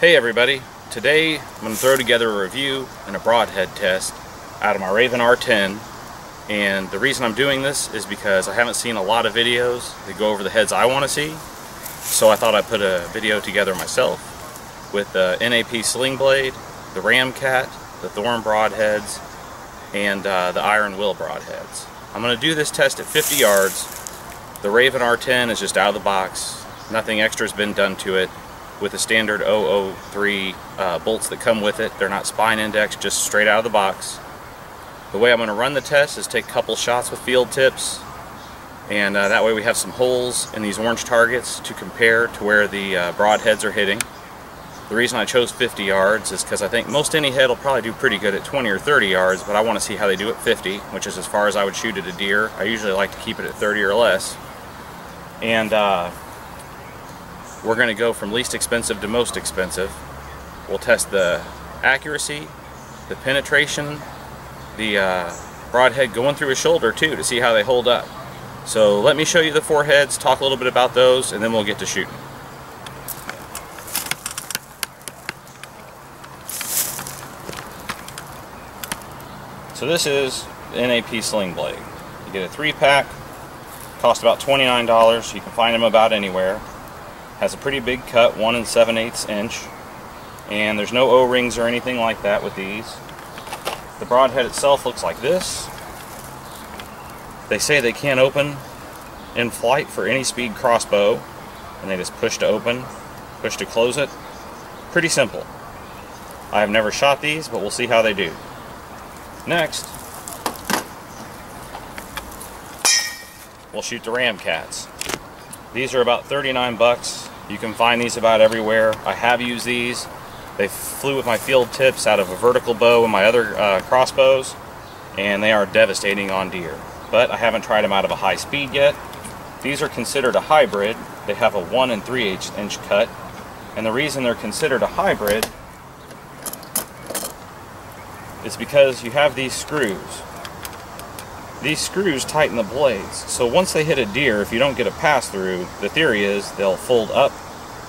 Hey everybody, today I'm going to throw together a review and a broadhead test out of my Ravin R10, and the reason I'm doing this is because I haven't seen a lot of videos that go over the heads I want to see, so I thought I'd put a video together myself with the NAP Slingblade, the Ramcat, the THORN broadheads, and the Ironwill broadheads. I'm going to do this test at 50 yards. The Ravin R10 is just out of the box, nothing extra has been done to it, with the standard 003 bolts that come with it. They're not spine indexed, just straight out of the box. The way I'm going to run the test is take a couple shots with field tips, and that way we have some holes in these orange targets to compare to where the broadheads are hitting. The reason I chose 50 yards is because I think most any head will probably do pretty good at 20 or 30 yards, but I want to see how they do at 50, which is as far as I would shoot at a deer. I usually like to keep it at 30 or less. And we're going to go from least expensive to most expensive. We'll test the accuracy, the penetration, the broadhead going through a shoulder too, to see how they hold up. So let me show you the four heads, talk a little bit about those, and then we'll get to shooting. So this is the NAP Slingblade. You get a 3-pack, cost about $29. You can find them about anywhere. Has a pretty big cut, 1 7/8 inch, and there's no O-rings or anything like that with these. The broadhead itself looks like this. They say they can't open in flight for any speed crossbow, and they just push to open, push to close it. Pretty simple. I have never shot these, but we'll see how they do. Next, we'll shoot the Ramcats. These are about 39 bucks. You can find these about everywhere. I have used these. They flew with my field tips out of a vertical bow and my other crossbows, and they are devastating on deer. But I haven't tried them out of a high speed yet. These are considered a hybrid. They have a 1 3/8 inch cut, and the reason they're considered a hybrid is because you have these screws. These screws tighten the blades, so once they hit a deer, if you don't get a pass through, the theory is they'll fold up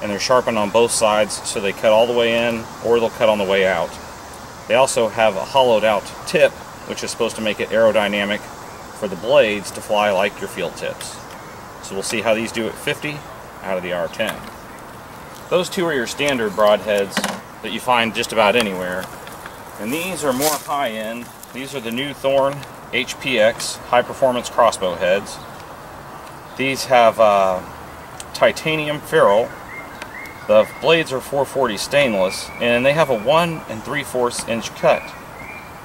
and they're sharpened on both sides, so they cut all the way in or they'll cut on the way out. They also have a hollowed out tip, which is supposed to make it aerodynamic for the blades to fly like your field tips. So we'll see how these do at 50 out of the R10. Those two are your standard broadheads that you find just about anywhere, and these are more high-end. These are the new THORN HPX high performance crossbow heads. These have titanium ferrule. The blades are 440 stainless, and they have a 1 3/4 inch cut.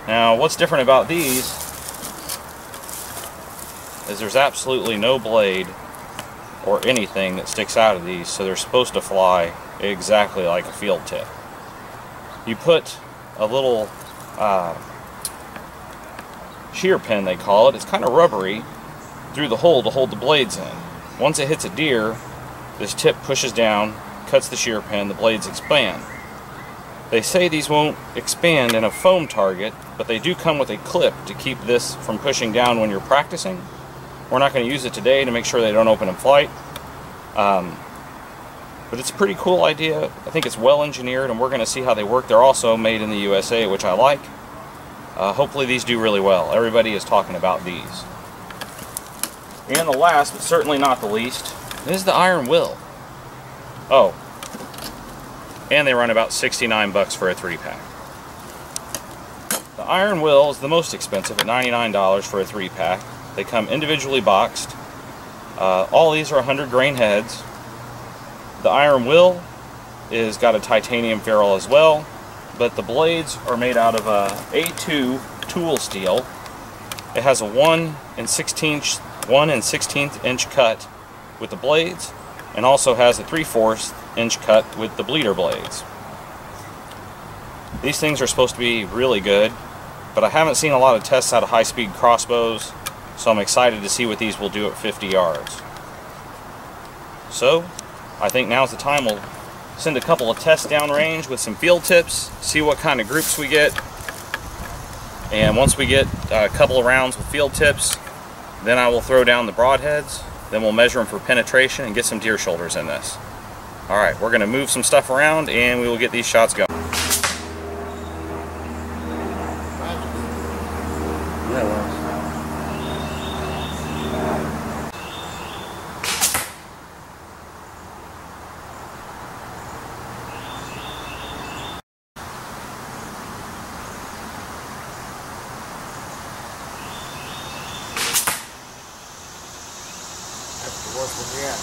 Now what's different about these is there's absolutely no blade or anything that sticks out of these, so they're supposed to fly exactly like a field tip. You put a little shear pin, they call it. It's kind of rubbery through the hole to hold the blades in. Once it hits a deer, this tip pushes down, cuts the shear pin, the blades expand. They say these won't expand in a foam target, but they do come with a clip to keep this from pushing down when you're practicing. We're not going to use it today to make sure they don't open in flight, but it's a pretty cool idea. I think it's well engineered, and we're going to see how they work. They're also made in the USA, which I like. Hopefully these do really well. Everybody is talking about these. And the last, but certainly not the least, is the Ironwill. Oh, and they run about 69 bucks for a 3-pack. The Ironwill is the most expensive at $99 for a 3-pack. They come individually boxed. All these are 100 grain heads. The Ironwill is got a titanium ferrule as well, but the blades are made out of a A2 tool steel. It has a 1 16th inch cut with the blades, and also has a 3/4 inch cut with the bleeder blades. These things are supposed to be really good, but I haven't seen a lot of tests out of high-speed crossbows, so I'm excited to see what these will do at 50 yards. So I think now's the time we'll send a couple of tests downrange with some field tips, see what kind of groups we get, and once we get a couple of rounds with field tips, then I will throw down the broadheads, then we'll measure them for penetration and get some deer shoulders in this. Alright, we're going to move some stuff around and we will get these shots going. Yeah, well. That's the worst one yet.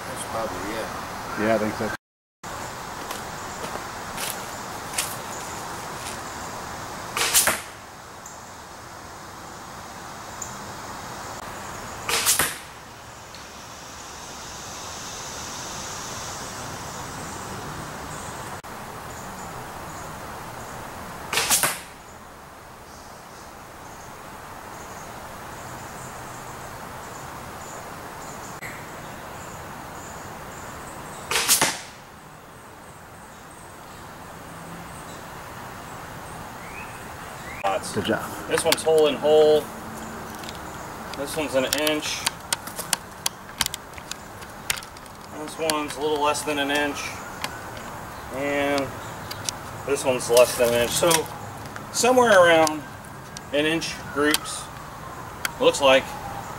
That's probably it. Yeah, I think so. Good job. This one's hole in hole. This one's an inch. This one's a little less than an inch. And this one's less than an inch. So somewhere around an inch groups. Looks like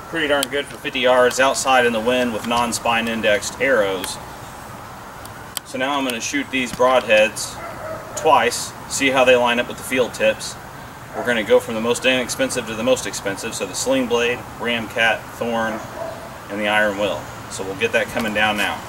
pretty darn good for 50 yards outside in the wind with non-spine indexed arrows. So now I'm going to shoot these broadheads twice, see how they line up with the field tips. We're going to go from the most inexpensive to the most expensive, so the Sling Blade, Ramcat, Thorn, and the Ironwill. So we'll get that coming down now.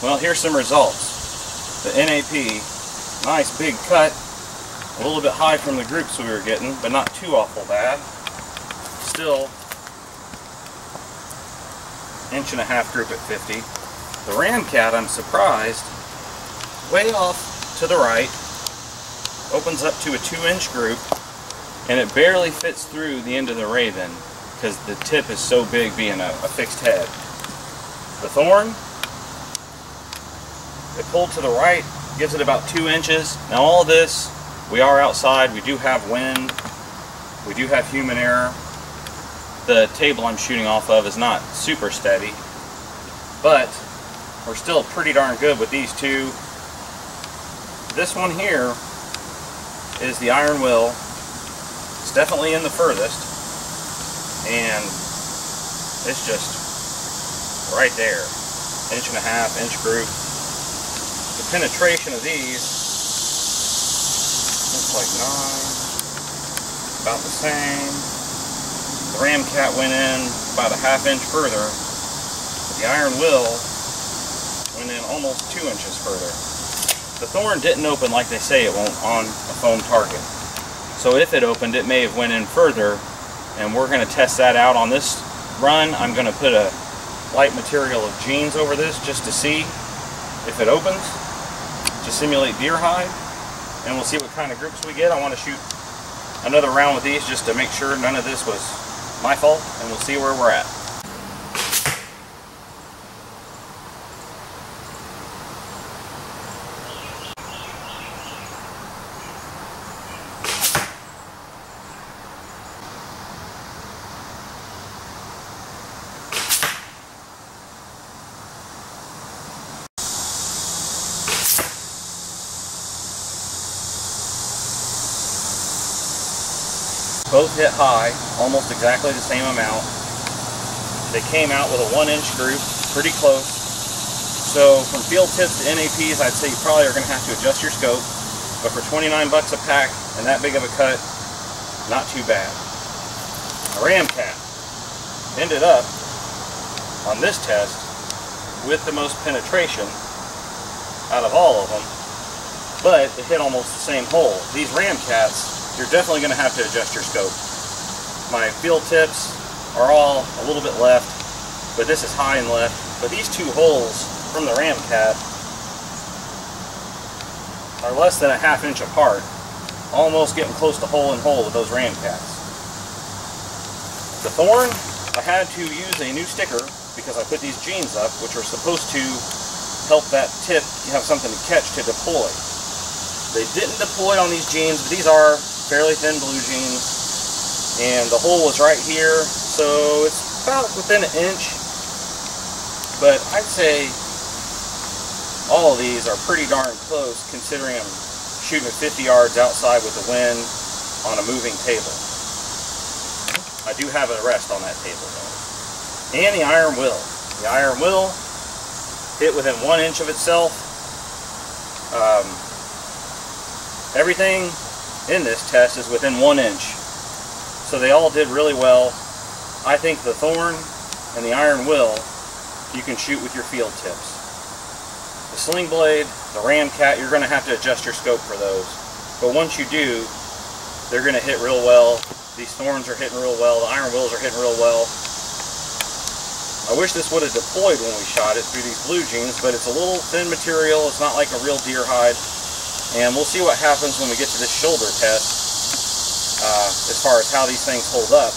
Well, here's some results. The NAP, nice big cut, a little bit high from the groups we were getting, but not too awful bad. Still, 1.5 group at 50. The Ramcat, I'm surprised, way off to the right, opens up to a 2-inch group, and it barely fits through the end of the Ravin because the tip is so big being a fixed head. The Thorn, it pulled to the right, gives it about 2 inches. Now all of this, we are outside, we do have wind, we do have human error. The table I'm shooting off of is not super steady, but we're still pretty darn good with these two. This one here is the Ironwill. It's definitely in the furthest, and it's just right there. 1.5 inch group. The penetration of these looks like 9, about the same. The Ramcat went in about 1/2 inch further, but the Ironwill went in almost 2 inches further. The Thorn didn't open like they say it won't on a foam target. So if it opened, it may have went in further, and we're going to test that out on this run. I'm going to put a light material of jeans over this just to see if it opens, to simulate deer hide, and we'll see what kind of groups we get. I want to shoot another round with these just to make sure none of this was my fault, and we'll see where we're at. Both hit high, almost exactly the same amount. They came out with a 1-inch group, pretty close. So from field tips to NAPs, I'd say you probably are going to have to adjust your scope. But for 29 bucks a pack and that big of a cut, not too bad. A Ramcat ended up on this test with the most penetration out of all of them, but it hit almost the same hole. These Ramcats you're definitely going to have to adjust your scope. My field tips are all a little bit left, but this is high and left. But these two holes from the Ramcat are less than a ½ inch apart, almost getting close to hole in hole with those Ramcats. The Thorn, I had to use a new sticker because I put these jeans up, which are supposed to help that tip, you have something to catch to deploy. They didn't deploy on these jeans, but these are fairly thin blue jeans, and the hole was right here, so it's about within an inch, but I'd say all of these are pretty darn close considering I'm shooting at 50 yards outside with the wind on a moving table. I do have a rest on that table though. And the Ironwill. The Ironwill hit within 1 inch of itself. Everything in this test is within 1 inch. So they all did really well. I think the Thorn and the Ironwill you can shoot with your field tips. The Sling Blade, the Ramcat, you're going to have to adjust your scope for those. But once you do, they're going to hit real well. These Thorns are hitting real well. The Ironwills are hitting real well. I wish this would have deployed when we shot it through these blue jeans, but it's a little thin material. It's not like a real deer hide. And we'll see what happens when we get to this shoulder test as far as how these things hold up.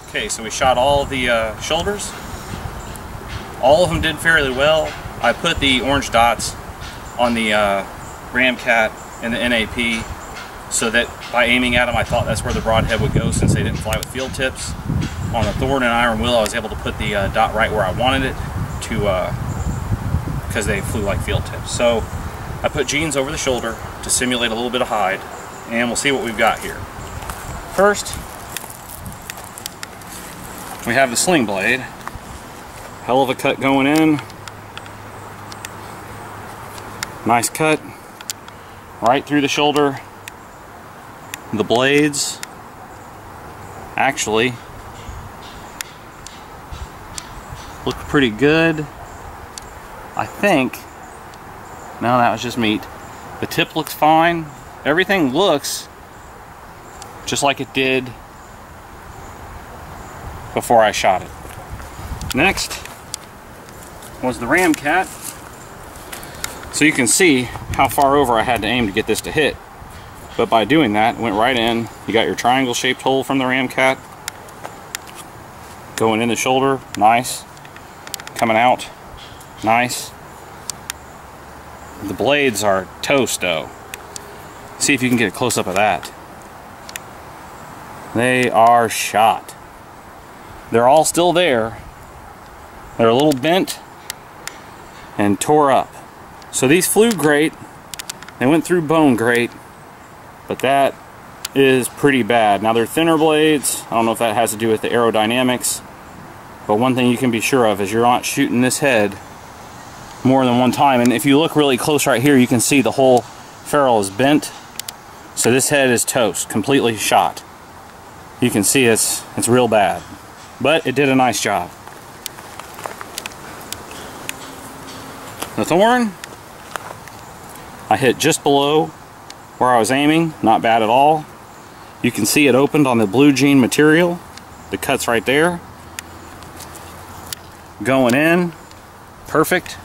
Okay, so we shot all of the shoulders. All of them did fairly well. I put the orange dots on the Ramcat and the NAP so that by aiming at them I thought that's where the broadhead would go since they didn't fly with field tips. On the Thorn and Ironwill I was able to put the dot right where I wanted it to because they flew like field tips. So I put jeans over the shoulder to simulate a little bit of hide, and we'll see what we've got here. First, we have the Sling Blade. Hell of a cut going in. Nice cut. Right through the shoulder. The blades actually look pretty good. I think, no, that was just meat. The tip looks fine. Everything looks just like it did before I shot it. Next was the Ramcat. So you can see how far over I had to aim to get this to hit. But by doing that, it went right in. You got your triangle shaped hole from the Ramcat. Going in the shoulder, nice. Coming out, nice. The blades are toast though. See if you can get a close up of that. They are shot. They're all still there. They're a little bent and tore up. So these flew great. They went through bone great, but that is pretty bad. Now they're thinner blades. I don't know if that has to do with the aerodynamics, but one thing you can be sure of is you're not shooting this head more than one time. And if you look really close right here, you can see the whole ferrule is bent. So this head is toast, completely shot. You can see it's real bad. But it did a nice job. The Thorn, I hit just below where I was aiming, not bad at all. You can see it opened on the blue jean material. The cut's right there. Going in, perfect.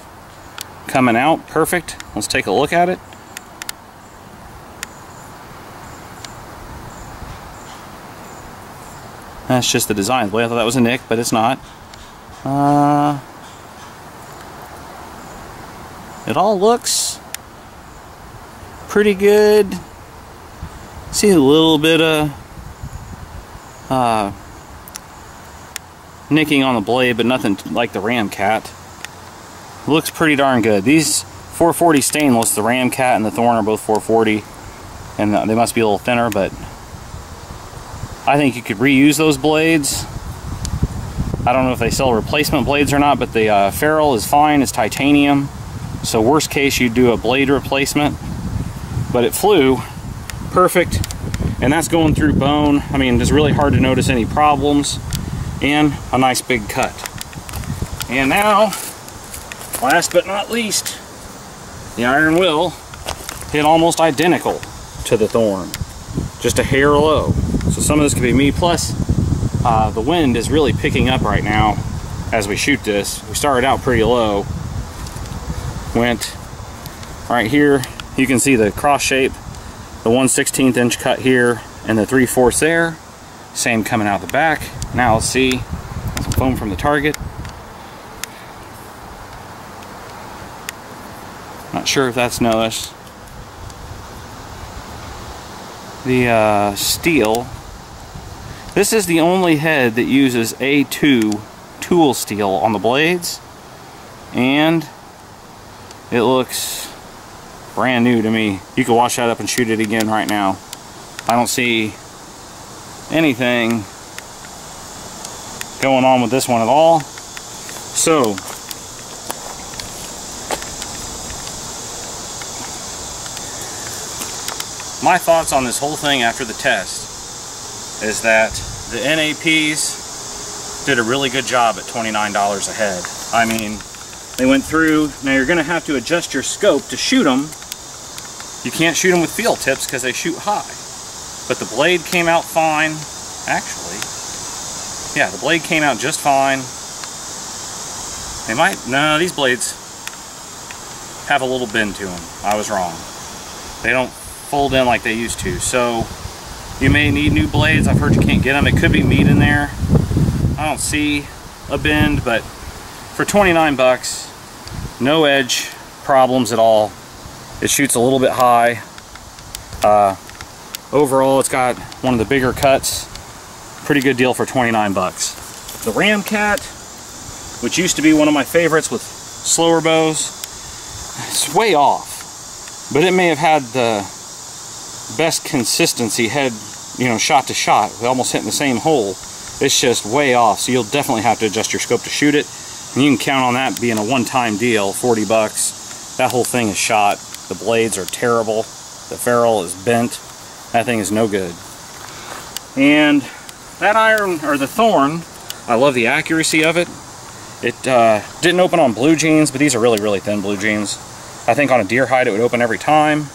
Coming out, perfect. Let's take a look at it. That's just the design. Well, I thought that was a nick, but it's not. It all looks pretty good. See a little bit of nicking on the blade, but nothing like the Ramcat. looks pretty darn good. These 440 stainless, the Ramcat and the Thorn are both 440, and they must be a little thinner, but I think you could reuse those blades. I don't know if they sell replacement blades or not, but the ferrule is fine. It's titanium, so worst case you'd do a blade replacement, but it flew perfect, and that's going through bone. I mean, it's really hard to notice any problems, and a nice big cut. And now, last but not least, the Ironwill hit almost identical to the Thorn, just a hair low. So some of this could be me, plus the wind is really picking up right now as we shoot this. We started out pretty low, went right here. You can see the cross shape, the 1/16 inch cut here, and the 3/4 there. Same coming out the back. Now let's see some foam from the target. Not sure if that's noticed. The steel. This is the only head that uses A2 tool steel on the blades, and it looks brand new to me. You can wash that up and shoot it again right now. I don't see anything going on with this one at all. So my thoughts on this whole thing after the test is that the NAPs did a really good job at $29 a head. I mean, they went through. Now you're going to have to adjust your scope to shoot them. You can't shoot them with field tips because they shoot high. But the blade came out fine. Actually, yeah, the blade came out just fine. They might, no, these blades have a little bend to them. I was wrong. They don't fold in like they used to. So you may need new blades. I've heard you can't get them. It could be meat in there. I don't see a bend, but for 29 bucks, no edge problems at all. It shoots a little bit high. Overall, it's got one of the bigger cuts. Pretty good deal for 29 bucks. The Ramcat, which used to be one of my favorites with slower bows, it's way off, but it may have had the best consistency head, you know, shot to shot, almost hitting the same hole. It's just way off, so you'll definitely have to adjust your scope to shoot it, and you can count on that being a one-time deal. 40 bucks, that whole thing is shot. The blades are terrible, the ferrule is bent, that thing is no good. And that the Thorn, I love the accuracy of it. It didn't open on blue jeans, but these are really, really thin blue jeans. I think on a deer hide it would open every time.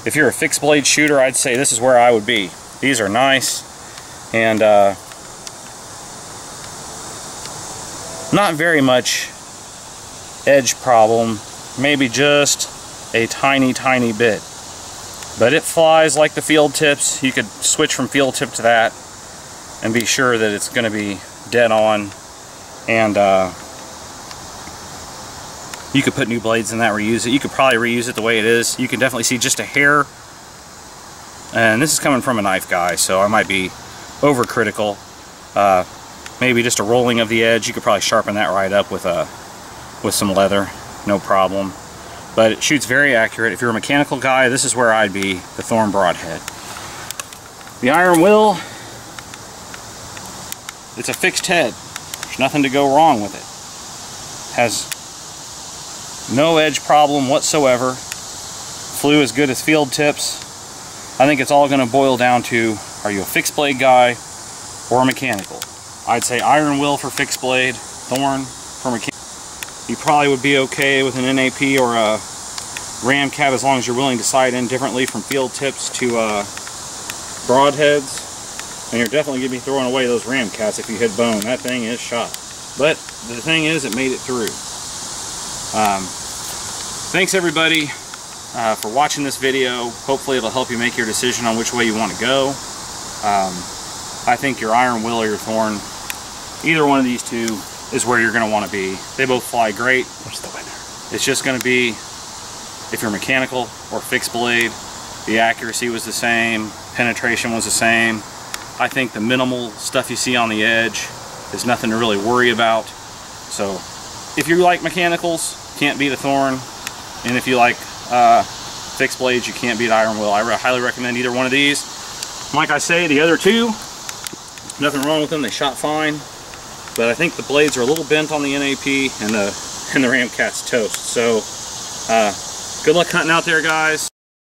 If you're a fixed blade shooter, I'd say this is where I would be. These are nice, and not very much edge problem, maybe just a tiny, tiny bit. But it flies like the field tips. You could switch from field tip to that and be sure that it's going to be dead on. And you could put new blades in that, reuse it. You could probably reuse it the way it is. You can definitely see just a hair. And this is coming from a knife guy, so I might be overcritical. Maybe just a rolling of the edge. You could probably sharpen that right up with some leather, no problem. But it shoots very accurate. If you're a mechanical guy, this is where I'd be, the Thorn broadhead. The Ironwill, it's a fixed head. There's nothing to go wrong with it. Has no edge problem whatsoever. Flew as good as field tips. I think it's all going to boil down to, are you a fixed blade guy or a mechanical? I'd say Ironwill for fixed blade, Thorn for mechanical. You probably would be okay with an NAP or a Ramcat as long as you're willing to sight in differently from field tips to broadheads. And you're definitely going to be throwing away those Ramcats if you hit bone. That thing is shot. But the thing is, it made it through. Thanks everybody for watching this video. Hopefully it'll help you make your decision on which way you want to go. I think your Ironwill or your Thorn, either one of these two is where you're going to want to be. They both fly great. What's the winner? It's just going to be, if you're mechanical or fixed blade, the accuracy was the same, penetration was the same. I think the minimal stuff you see on the edge is nothing to really worry about. So if you like mechanicals, can't beat a Thorn, and if you like fixed blades, you can't beat Ironwill. I highly recommend either one of these. Like I say, the other two, nothing wrong with them. They shot fine, but I think the blades are a little bent on the NAP, and the Ramcat's toast. So good luck hunting out there, guys.